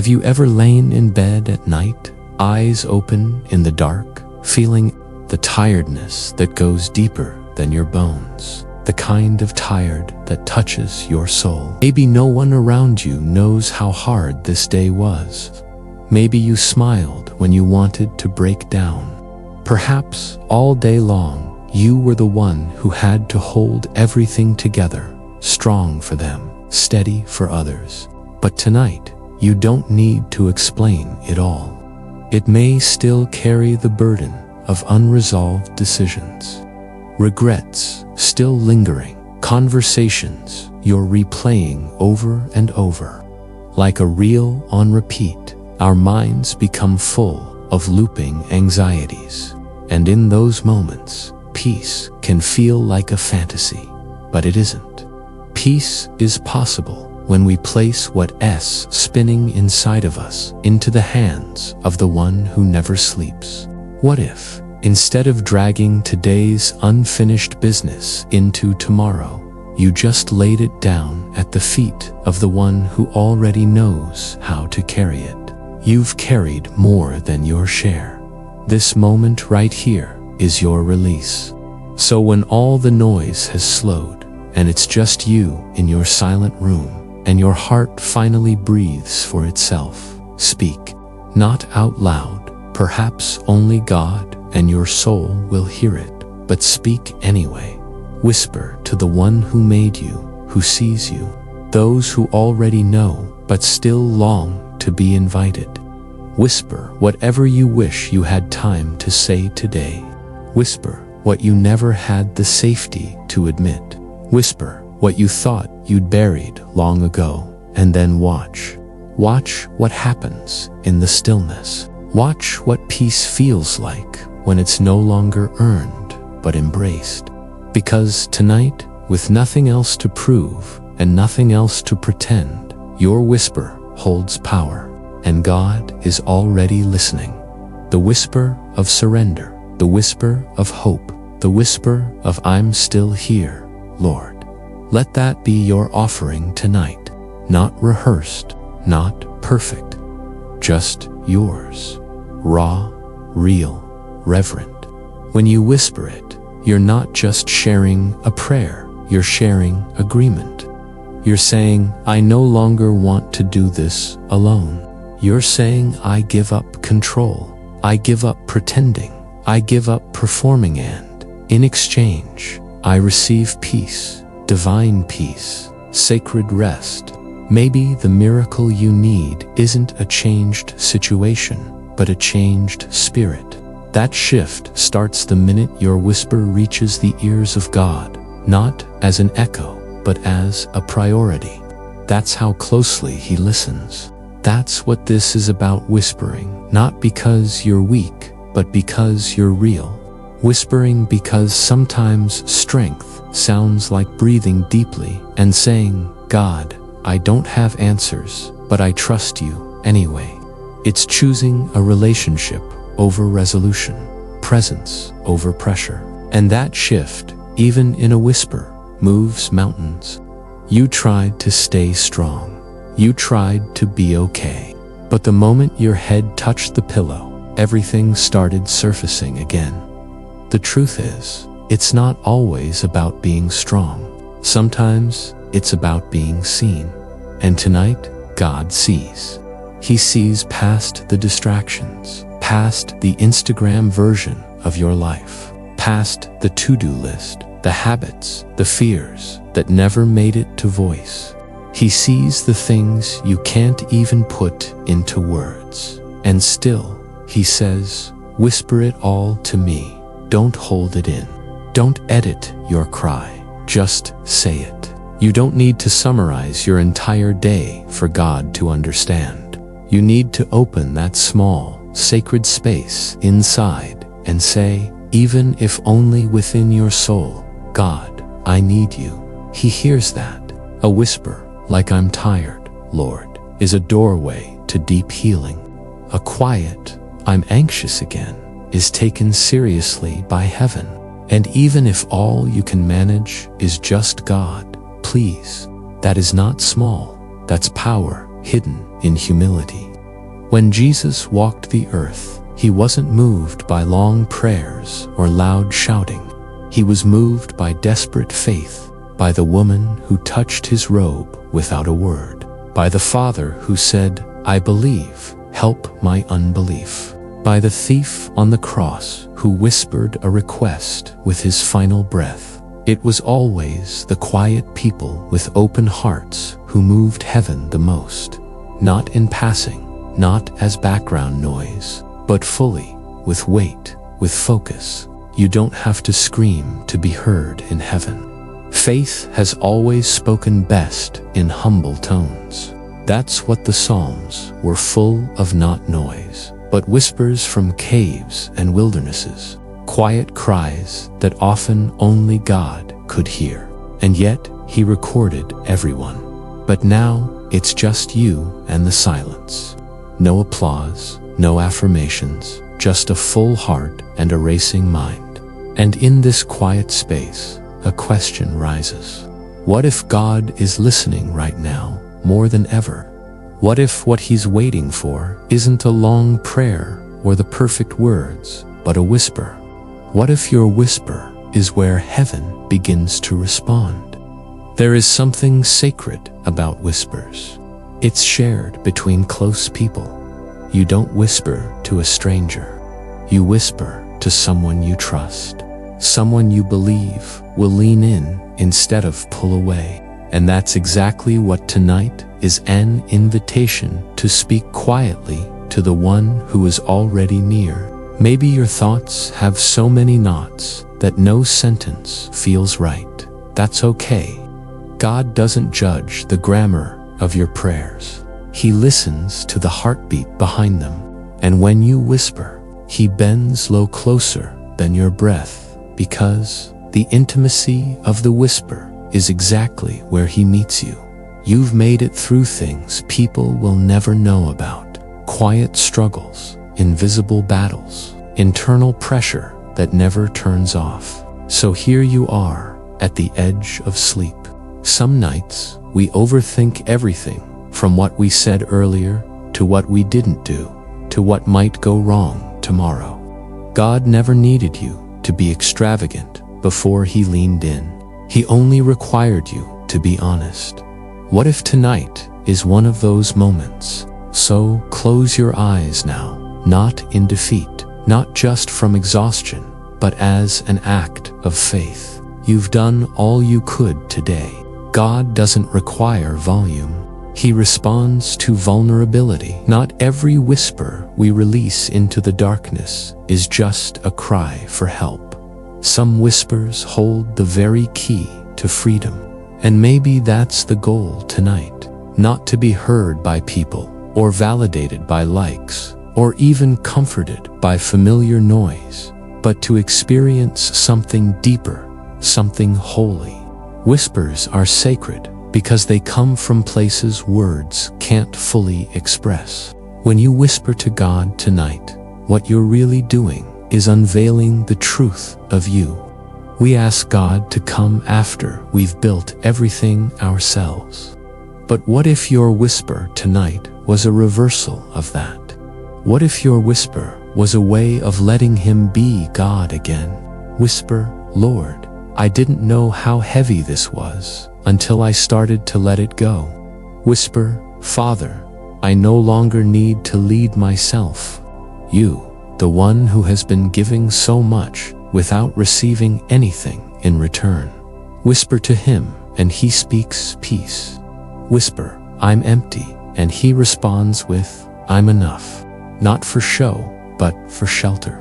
Have you ever lain in bed at night, eyes open in the dark, feeling the tiredness that goes deeper than your bones? The kind of tired that touches your soul. Maybe no one around you knows how hard this day was. Maybe you smiled when you wanted to break down. Perhaps all day long, you were the one who had to hold everything together, strong for them, steady for others. But tonight, you don't need to explain it all. It may still carry the burden of unresolved decisions. Regrets still lingering, conversations you're replaying over and over. Like a reel on repeat, our minds become full of looping anxieties. And in those moments, peace can feel like a fantasy, but it isn't. Peace is possible when we place what's spinning inside of us into the hands of the one who never sleeps. What if, instead of dragging today's unfinished business into tomorrow, you just laid it down at the feet of the one who already knows how to carry it? You've carried more than your share. This moment right here is your release. So when all the noise has slowed, and it's just you in your silent room, and your heart finally breathes for itself, speak. Not out loud, perhaps only God and your soul will hear it, but speak anyway. Whisper to the one who made you, who sees you, those who already know but still long to be invited. Whisper whatever you wish you had time to say today. Whisper what you never had the safety to admit. Whisper what you thought you'd buried long ago, and then watch. Watch what happens in the stillness. Watch what peace feels like when it's no longer earned, but embraced. Because tonight, with nothing else to prove and nothing else to pretend, your whisper holds power, and God is already listening. The whisper of surrender, the whisper of hope, the whisper of "I'm still here, Lord." Let that be your offering tonight, not rehearsed, not perfect, just yours, raw, real, reverent. When you whisper it, you're not just sharing a prayer, you're sharing agreement. You're saying, "I no longer want to do this alone." You're saying, "I give up control. I give up pretending. I give up performing, and in exchange, I receive peace, divine peace, sacred rest." Maybe the miracle you need isn't a changed situation, but a changed spirit. That shift starts the minute your whisper reaches the ears of God, not as an echo, but as a priority. That's how closely He listens. That's what this is about, whispering, not because you're weak, but because you're real. Whispering because sometimes strength sounds like breathing deeply and saying, "God, I don't have answers, but I trust you anyway." It's choosing a relationship over resolution, presence over pressure. And that shift, even in a whisper, moves mountains. You tried to stay strong. You tried to be okay. But the moment your head touched the pillow, everything started surfacing again. The truth is, it's not always about being strong. Sometimes it's about being seen. And tonight, God sees. He sees past the distractions, past the Instagram version of your life, past the to-do list, the habits, the fears that never made it to voice. He sees the things you can't even put into words. And still, He says, "Whisper it all to me. Don't hold it in. Don't edit your cry. Just say it." You don't need to summarize your entire day for God to understand. You need to open that small, sacred space inside and say, even if only within your soul, "God, I need you." He hears that. A whisper, like "I'm tired, Lord," is a doorway to deep healing. A quiet, "I'm anxious again," is taken seriously by heaven. And even if all you can manage is just God, please, that is not small. That's power hidden in humility. When Jesus walked the earth, he wasn't moved by long prayers or loud shouting. He was moved by desperate faith, by the woman who touched his robe without a word, by the father who said, "I believe, help my unbelief," by the thief on the cross who whispered a request with his final breath. It was always the quiet people with open hearts who moved heaven the most, not in passing, not as background noise, but fully, with weight, with focus. You don't have to scream to be heard in heaven. Faith has always spoken best in humble tones. That's what the Psalms were full of, not noise, but whispers from caves and wildernesses, quiet cries that often only God could hear. And yet, he recorded everyone. But now, it's just you and the silence. No applause, no affirmations, just a full heart and a racing mind. And in this quiet space, a question rises. What if God is listening right now more than ever? What if what he's waiting for isn't a long prayer or the perfect words, but a whisper? What if your whisper is where heaven begins to respond? There is something sacred about whispers. It's shared between close people. You don't whisper to a stranger. You whisper to someone you trust, someone you believe will lean in instead of pull away. And that's exactly what tonight is, an invitation to speak quietly to the one who is already near. Maybe your thoughts have so many knots that no sentence feels right. That's okay. God doesn't judge the grammar of your prayers. He listens to the heartbeat behind them. And when you whisper, he bends low closer than your breath, because the intimacy of the whisper is exactly where he meets you. You've made it through things people will never know about. Quiet struggles, invisible battles, internal pressure that never turns off. So here you are, at the edge of sleep. Some nights, we overthink everything, from what we said earlier, to what we didn't do, to what might go wrong tomorrow. God never needed you to be extravagant before he leaned in. He only required you to be honest. What if tonight is one of those moments? So close your eyes now, not in defeat, not just from exhaustion, but as an act of faith. You've done all you could today. God doesn't require volume. He responds to vulnerability. Not every whisper we release into the darkness is just a cry for help. Some whispers hold the very key to freedom. And maybe that's the goal tonight. Not to be heard by people, or validated by likes, or even comforted by familiar noise, but to experience something deeper, something holy. Whispers are sacred because they come from places words can't fully express. When you whisper to God tonight, what you're really doing is unveiling the truth of you. We ask God to come after we've built everything ourselves. But what if your whisper tonight was a reversal of that? What if your whisper was a way of letting him be God again? Whisper, "Lord, I didn't know how heavy this was until I started to let it go." Whisper, "Father, I no longer need to lead myself. You, the one who has been giving so much without receiving anything in return." Whisper to him, and he speaks peace. Whisper, "I'm empty," and he responds with, "I'm enough." Not for show, but for shelter.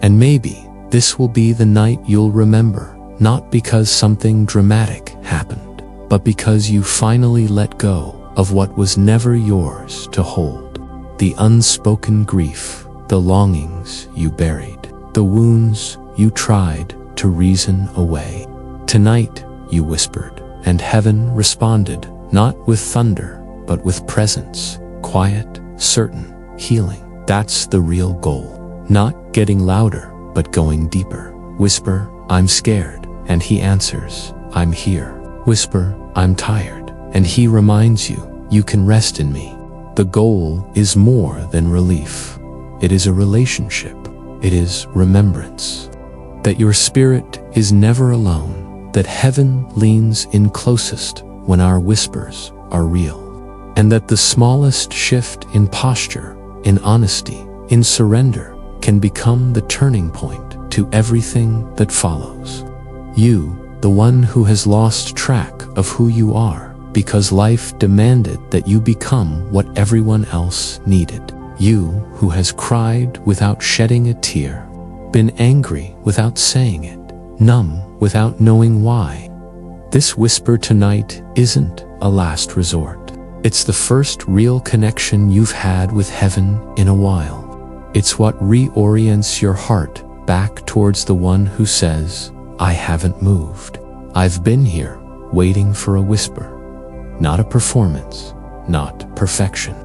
And maybe this will be the night you'll remember, not because something dramatic happened, but because you finally let go of what was never yours to hold. The unspoken grief, the longings you buried, the wounds you tried to reason away. Tonight, you whispered, and heaven responded, not with thunder, but with presence, quiet, certain, healing. That's the real goal. Not getting louder, but going deeper. Whisper, "I'm scared," and he answers, "I'm here." Whisper, "I'm tired," and he reminds you, "You can rest in me." the goal is more than relief. It is a relationship. It is remembrance. That your spirit is never alone, that heaven leans in closest when our whispers are real, and that the smallest shift in posture, in honesty, in surrender can become the turning point to everything that follows. You, the one who has lost track of who you are because life demanded that you become what everyone else needed. You who has cried without shedding a tear, been angry without saying it, numb without knowing why. This whisper tonight isn't a last resort. It's the first real connection you've had with heaven in a while. It's what reorients your heart back towards the one who says, I haven't moved. I've been here, waiting for a whisper. Not a performance, not perfection,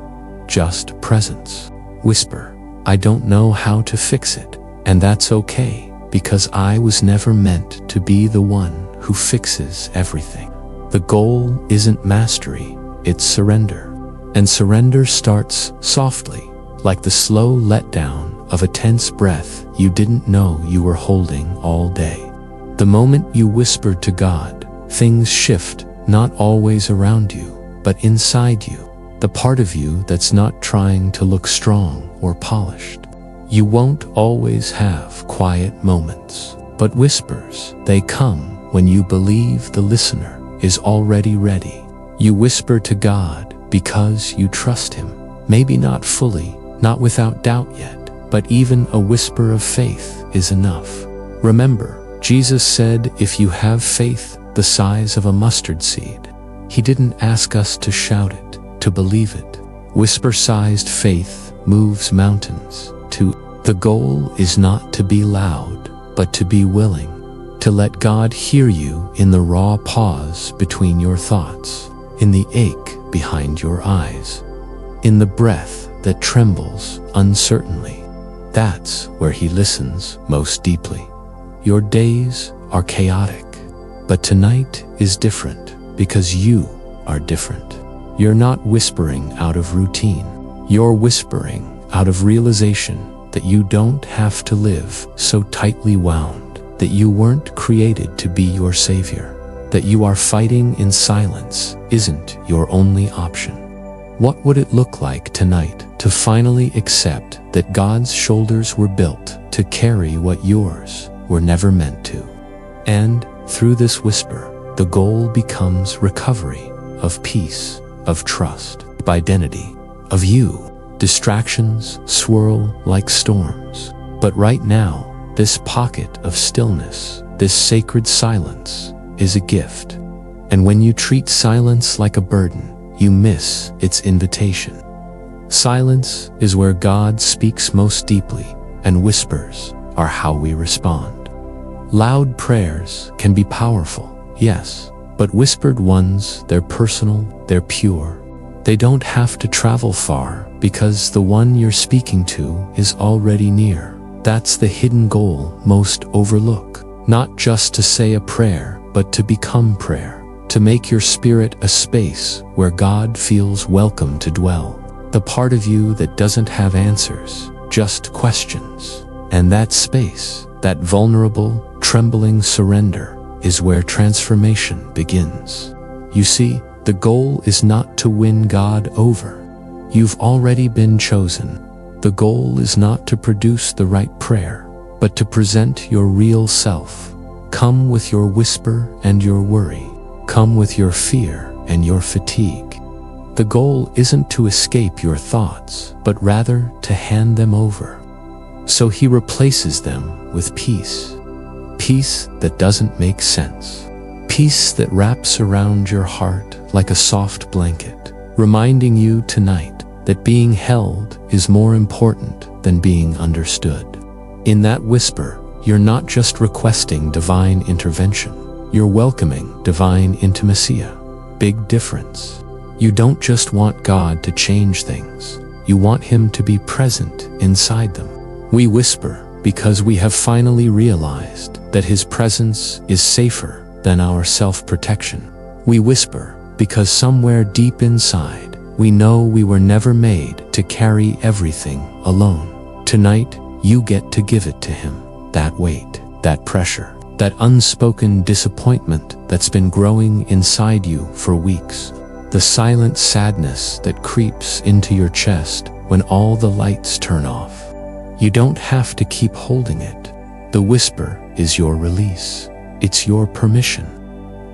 just presence. Whisper, I don't know how to fix it, and that's okay, because I was never meant to be the one who fixes everything. The goal isn't mastery, it's surrender. And surrender starts softly, like the slow letdown of a tense breath you didn't know you were holding all day. The moment you whispered to God, things shift, not always around you, but inside you, the part of you that's not trying to look strong or polished. You won't always have quiet moments, but whispers, they come when you believe the listener is already ready. You whisper to God because you trust Him, maybe not fully, not without doubt yet, but even a whisper of faith is enough. Remember, Jesus said, if you have faith the size of a mustard seed, He didn't ask us to shout it, to believe it. Whisper-sized faith moves mountains. The goal is not to be loud, but to be willing, to let God hear you in the raw pause between your thoughts, in the ache behind your eyes, in the breath that trembles uncertainly. That's where He listens most deeply. Your days are chaotic, but tonight is different because you are different. You're not whispering out of routine. You're whispering out of realization that you don't have to live so tightly wound, that you weren't created to be your savior, that you are fighting in silence isn't your only option. What would it look like tonight to finally accept that God's shoulders were built to carry what yours were never meant to? And through this whisper, the goal becomes recovery of peace, of trust, of identity, of you. Distractions swirl like storms, but right now, this pocket of stillness, this sacred silence, is a gift. And when you treat silence like a burden, you miss its invitation. Silence is where God speaks most deeply, and whispers are how we respond. Loud prayers can be powerful, yes, but whispered ones, they're personal, they're pure. They don't have to travel far because the one you're speaking to is already near. That's the hidden goal most overlook. Not just to say a prayer, but to become prayer. To make your spirit a space where God feels welcome to dwell. The part of you that doesn't have answers, just questions. And that space, that vulnerable, trembling surrender, is where transformation begins. You see, the goal is not to win God over. You've already been chosen. The goal is not to produce the right prayer, but to present your real self. Come with your whisper and your worry. Come with your fear and your fatigue. The goal isn't to escape your thoughts, but rather to hand them over. So He replaces them with peace. Peace that doesn't make sense. Peace that wraps around your heart like a soft blanket, reminding you tonight that being held is more important than being understood. In that whisper, you're not just requesting divine intervention, you're welcoming divine intimacy. Big difference. You don't just want God to change things, you want Him to be present inside them. We whisper because we have finally realized that His presence is safer than our self-protection. We whisper because somewhere deep inside, We know we were never made to carry everything alone. Tonight, you get to give it to Him. That weight, that pressure, that unspoken disappointment that's been growing inside you for weeks. The silent sadness that creeps into your chest when all the lights turn off. You don't have to keep holding it. The whisper is your release. It's your permission.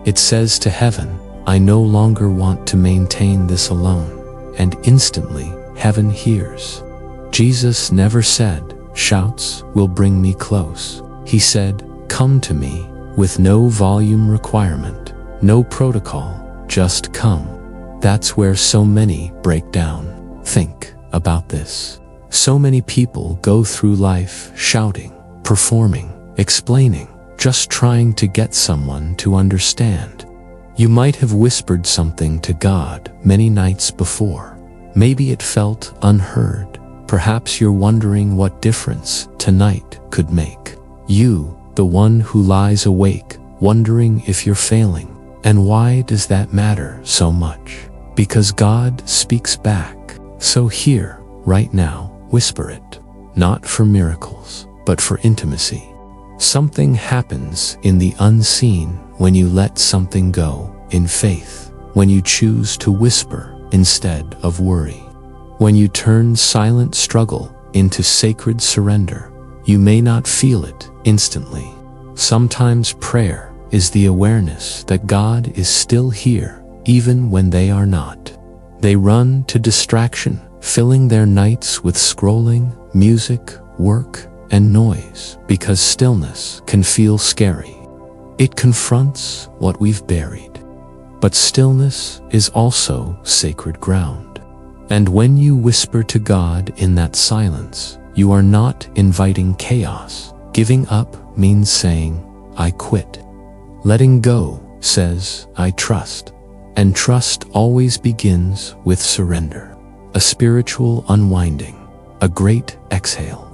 It says to heaven, I no longer want to maintain this alone. And instantly, heaven hears. Jesus never said, shouts will bring me close. He said, come to me, with no volume requirement, no protocol, just come. That's where so many break down. Think about this. So many people go through life shouting, performing, explaining, just trying to get someone to understand. You might have whispered something to God many nights before. Maybe it felt unheard. Perhaps you're wondering what difference tonight could make. You, the one who lies awake, wondering if you're failing. And why does that matter so much? Because God speaks back. So here, right now, whisper it. Not for miracles, but for intimacy. Something happens in the unseen when you let something go in faith. When you choose to whisper instead of worry. When you turn silent struggle into sacred surrender. You may not feel it instantly. Sometimes prayer is the awareness that God is still here, even when they are not. They run to distraction, filling their nights with scrolling, music, work, and noise, because stillness can feel scary. It confronts what we've buried. But stillness is also sacred ground. And when you whisper to God in that silence, you are not inviting chaos. Giving up means saying, I quit. Letting go says, I trust. And trust always begins with surrender. A spiritual unwinding, a great exhale.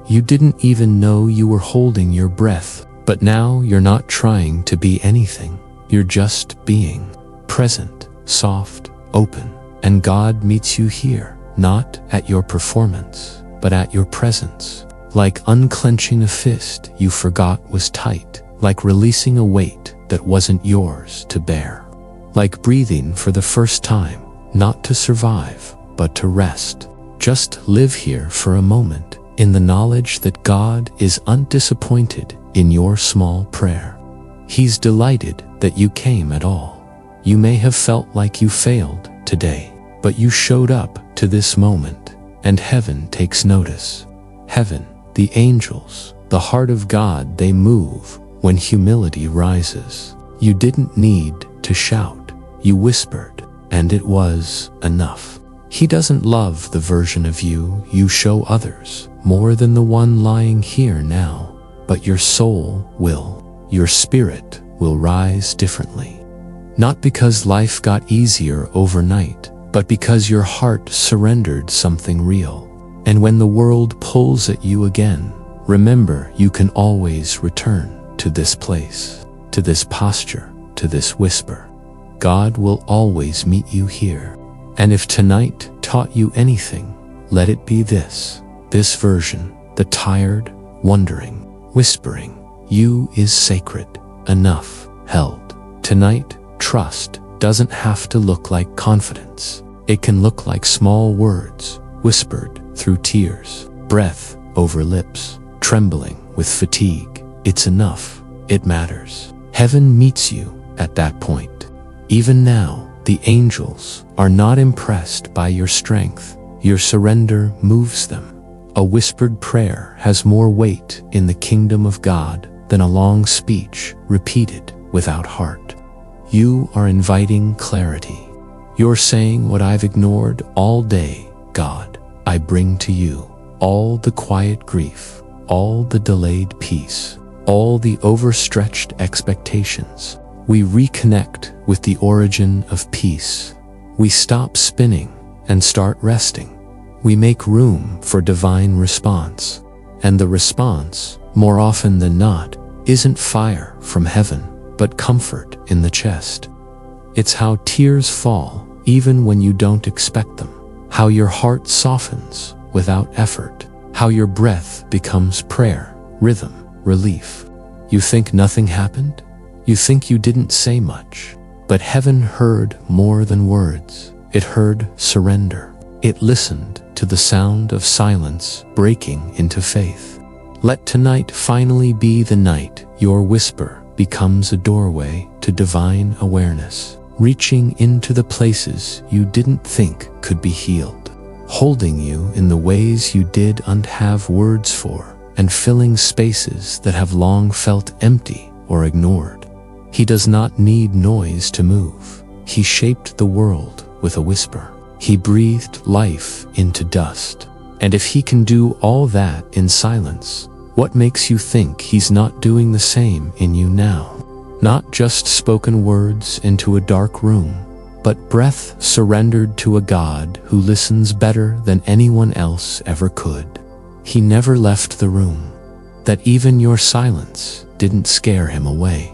You didn't even know you were holding your breath, but now you're not trying to be anything. You're just being present, soft, open, and God meets you here, not at your performance, but at your presence. Like unclenching a fist you forgot was tight, like releasing a weight that wasn't yours to bear. Like breathing for the first time, not to survive, but to rest. Just live here for a moment, in the knowledge that God is undisappointed in your small prayer. He's delighted that you came at all. You may have felt like you failed today, but you showed up to this moment, and heaven takes notice. Heaven, the angels, the heart of God, they move when humility rises. You didn't need to shout, you whispered, and it was enough. He doesn't love the version of you show others more than the one lying here now, but your soul will, your spirit will rise differently. Not because life got easier overnight, but because your heart surrendered something real. And when the world pulls at you again, remember you can always return to this place, to this posture, to this whisper. God will always meet you here. And if tonight taught you anything, let it be this version, the tired, wondering, whispering, you is sacred, enough, held. Tonight, trust doesn't have to look like confidence. It can look like small words, whispered through tears, breath over lips, trembling with fatigue. It's enough. It matters. Heaven meets you at that point. Even now, the angels are not impressed by your strength. Your surrender moves them. A whispered prayer has more weight in the kingdom of God than a long speech repeated without heart. You are inviting clarity. You're saying what I've ignored all day, God, I bring to you all the quiet grief, all the delayed peace, all the overstretched expectations. We reconnect with the origin of peace. We stop spinning and start resting. We make room for divine response. And the response, more often than not, isn't fire from heaven, but comfort in the chest. It's how tears fall even when you don't expect them. How your heart softens without effort. How your breath becomes prayer, rhythm, relief. You think nothing happened? You think you didn't say much. But heaven heard more than words. It heard surrender. It listened to the sound of silence breaking into faith. Let tonight finally be the night your whisper becomes a doorway to divine awareness, reaching into the places you didn't think could be healed, holding you in the ways you didn't have words for, and filling spaces that have long felt empty or ignored. He does not need noise to move. He shaped the world with a whisper. He breathed life into dust. And if he can do all that in silence, what makes you think he's not doing the same in you now? Not just spoken words into a dark room, but breath surrendered to a God who listens better than anyone else ever could. He never left the room. That even your silence didn't scare him away.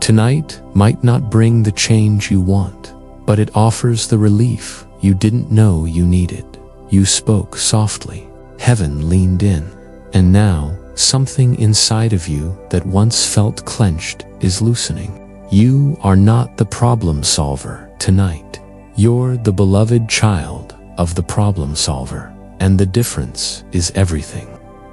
Tonight might not bring the change you want, but it offers the relief you didn't know you needed. You spoke softly. Heaven leaned in. And now, something inside of you that once felt clenched is loosening. You are not the problem solver tonight. You're the beloved child of the problem solver, and the difference is everything.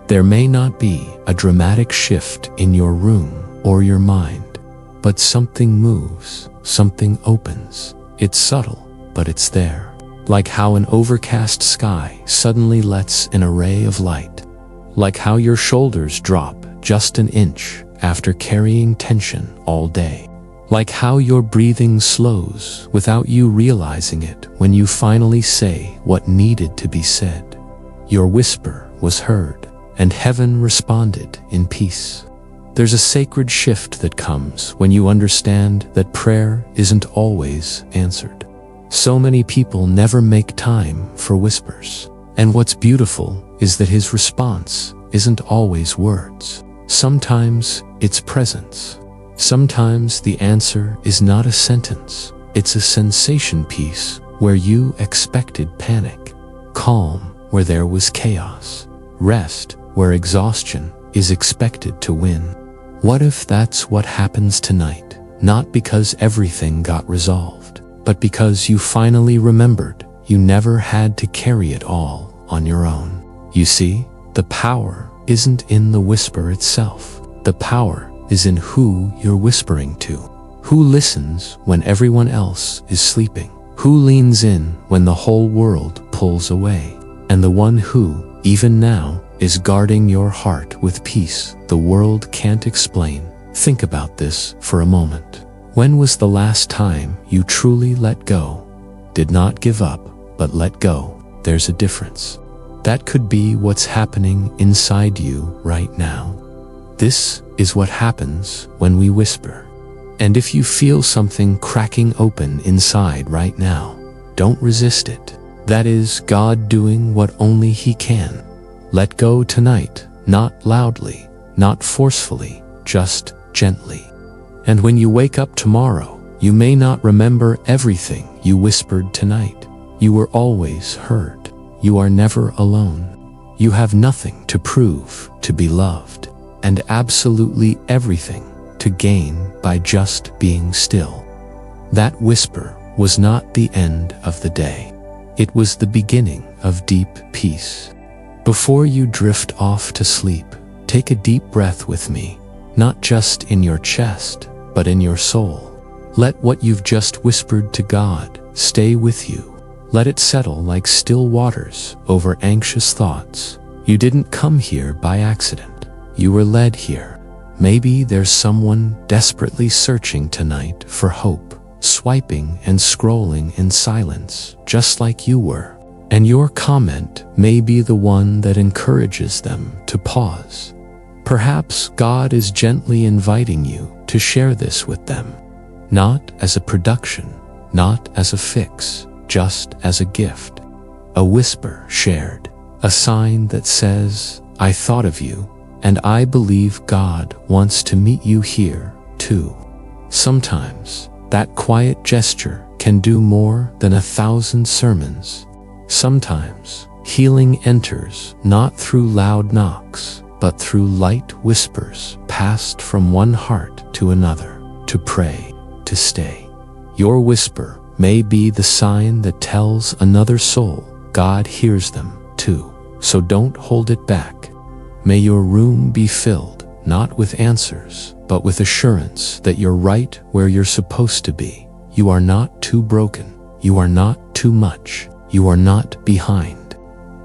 There may not be a dramatic shift in your room or your mind, but something moves, something opens. It's subtle, but it's there. Like how an overcast sky suddenly lets an array of light. Like how your shoulders drop just an inch after carrying tension all day. Like how your breathing slows without you realizing it when you finally say what needed to be said. Your whisper was heard, and heaven responded in peace. There's a sacred shift that comes when you understand that prayer isn't always answered. So many people never make time for whispers. And what's beautiful is that his response isn't always words. Sometimes it's presence. Sometimes the answer is not a sentence. It's a sensation piece where you expected panic. Calm where there was chaos. Rest where exhaustion is expected to win. What if that's what happens tonight? Not because everything got resolved, but because you finally remembered you never had to carry it all on your own. You see, the power isn't in the whisper itself. The power is in who you're whispering to. Who listens when everyone else is sleeping? Who leans in when the whole world pulls away? And the one who, even now, is guarding your heart with peace the world can't explain. Think about this for a moment. When was the last time you truly let go? Did not give up, but let go. There's a difference. That could be what's happening inside you right now. This is what happens when we whisper. And if you feel something cracking open inside right now, don't resist it. That is God doing what only He can. Let go tonight, not loudly, not forcefully, just gently. And when you wake up tomorrow, you may not remember everything you whispered tonight. You were always heard. You are never alone. You have nothing to prove to be loved, and absolutely everything to gain by just being still. That whisper was not the end of the day. It was the beginning of deep peace. Before you drift off to sleep, take a deep breath with me, not just in your chest, but in your soul. Let what you've just whispered to God stay with you. Let it settle like still waters over anxious thoughts. You didn't come here by accident. You were led here. Maybe there's someone desperately searching tonight for hope, swiping and scrolling in silence, just like you were. And your comment may be the one that encourages them to pause. Perhaps God is gently inviting you to share this with them. Not as a production, not as a fix, just as a gift. A whisper shared, a sign that says, I thought of you, and I believe God wants to meet you here, too. Sometimes, that quiet gesture can do more than 1,000 sermons. Sometimes healing enters not through loud knocks, but through light whispers passed from one heart to another, to pray, to stay. Your whisper may be the sign that tells another soul God hears them too, so don't hold it back. May your room be filled not with answers, but with assurance that you're right where you're supposed to be. You are not too broken. You are not too much. You are not behind.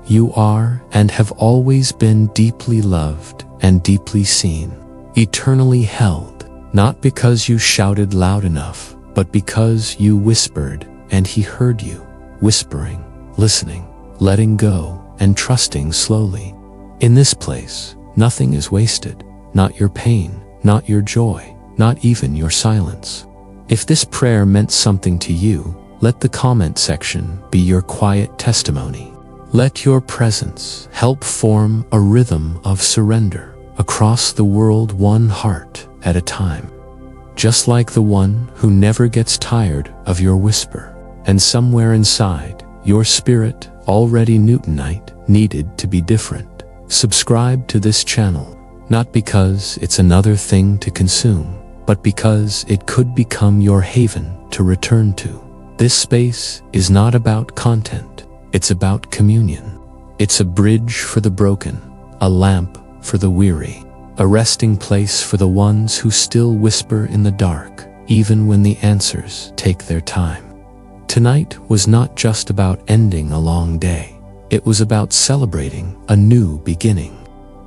You are and have always been deeply loved and deeply seen, eternally held, not because you shouted loud enough, but because you whispered and He heard you, whispering, listening, letting go, and trusting slowly. In this place, nothing is wasted, not your pain, not your joy, not even your silence. If this prayer meant something to you, let the comment section be your quiet testimony. Let your presence help form a rhythm of surrender across the world, one heart at a time. Just like the one who never gets tired of your whisper, and somewhere inside, your spirit, already Newtonite, needed to be different. Subscribe to this channel, not because it's another thing to consume, but because it could become your haven to return to. This space is not about content, it's about communion. It's a bridge for the broken, a lamp for the weary, a resting place for the ones who still whisper in the dark, even when the answers take their time. Tonight was not just about ending a long day. It was about celebrating a new beginning.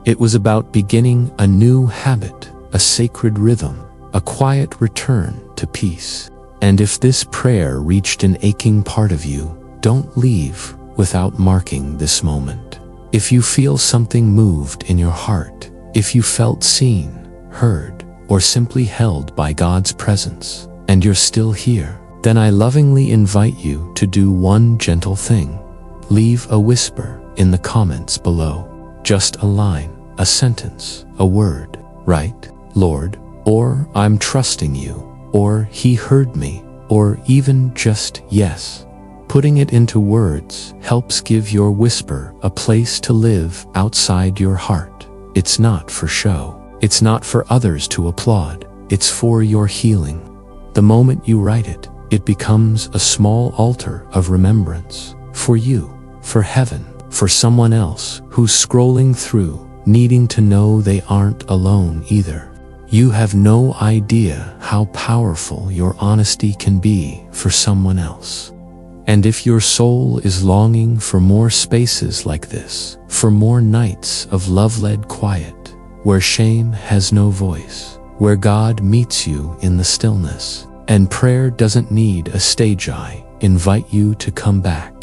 It was about beginning a new habit, a sacred rhythm, a quiet return to peace. And if this prayer reached an aching part of you, don't leave without marking this moment. If you feel something moved in your heart, if you felt seen, heard, or simply held by God's presence, and you're still here, then I lovingly invite you to do one gentle thing. Leave a whisper in the comments below. Just a line, a sentence, a word, right, Lord, or I'm trusting you, or He heard me, or even just yes. Putting it into words helps give your whisper a place to live outside your heart. It's not for show. It's not for others to applaud. It's for your healing. The moment you write it, it becomes a small altar of remembrance for you, for heaven, for someone else who's scrolling through, needing to know they aren't alone either. You have no idea how powerful your honesty can be for someone else. And if your soul is longing for more spaces like this, for more nights of love-led quiet, where shame has no voice, where God meets you in the stillness, and prayer doesn't need a stage, I invite you to come back.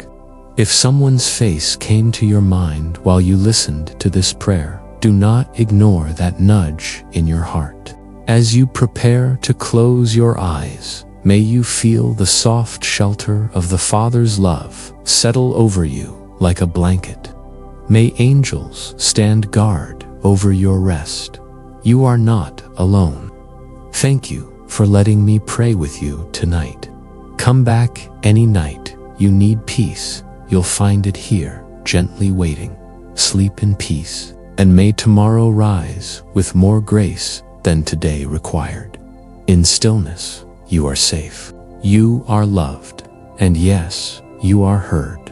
If someone's face came to your mind while you listened to this prayer, do not ignore that nudge in your heart. As you prepare to close your eyes, may you feel the soft shelter of the Father's love settle over you like a blanket. May angels stand guard over your rest. You are not alone. Thank you for letting me pray with you tonight. Come back any night you need peace. You'll find it here, gently waiting. Sleep in peace, and may tomorrow rise with more grace than today required. In stillness, you are safe. You are loved. And yes, you are heard.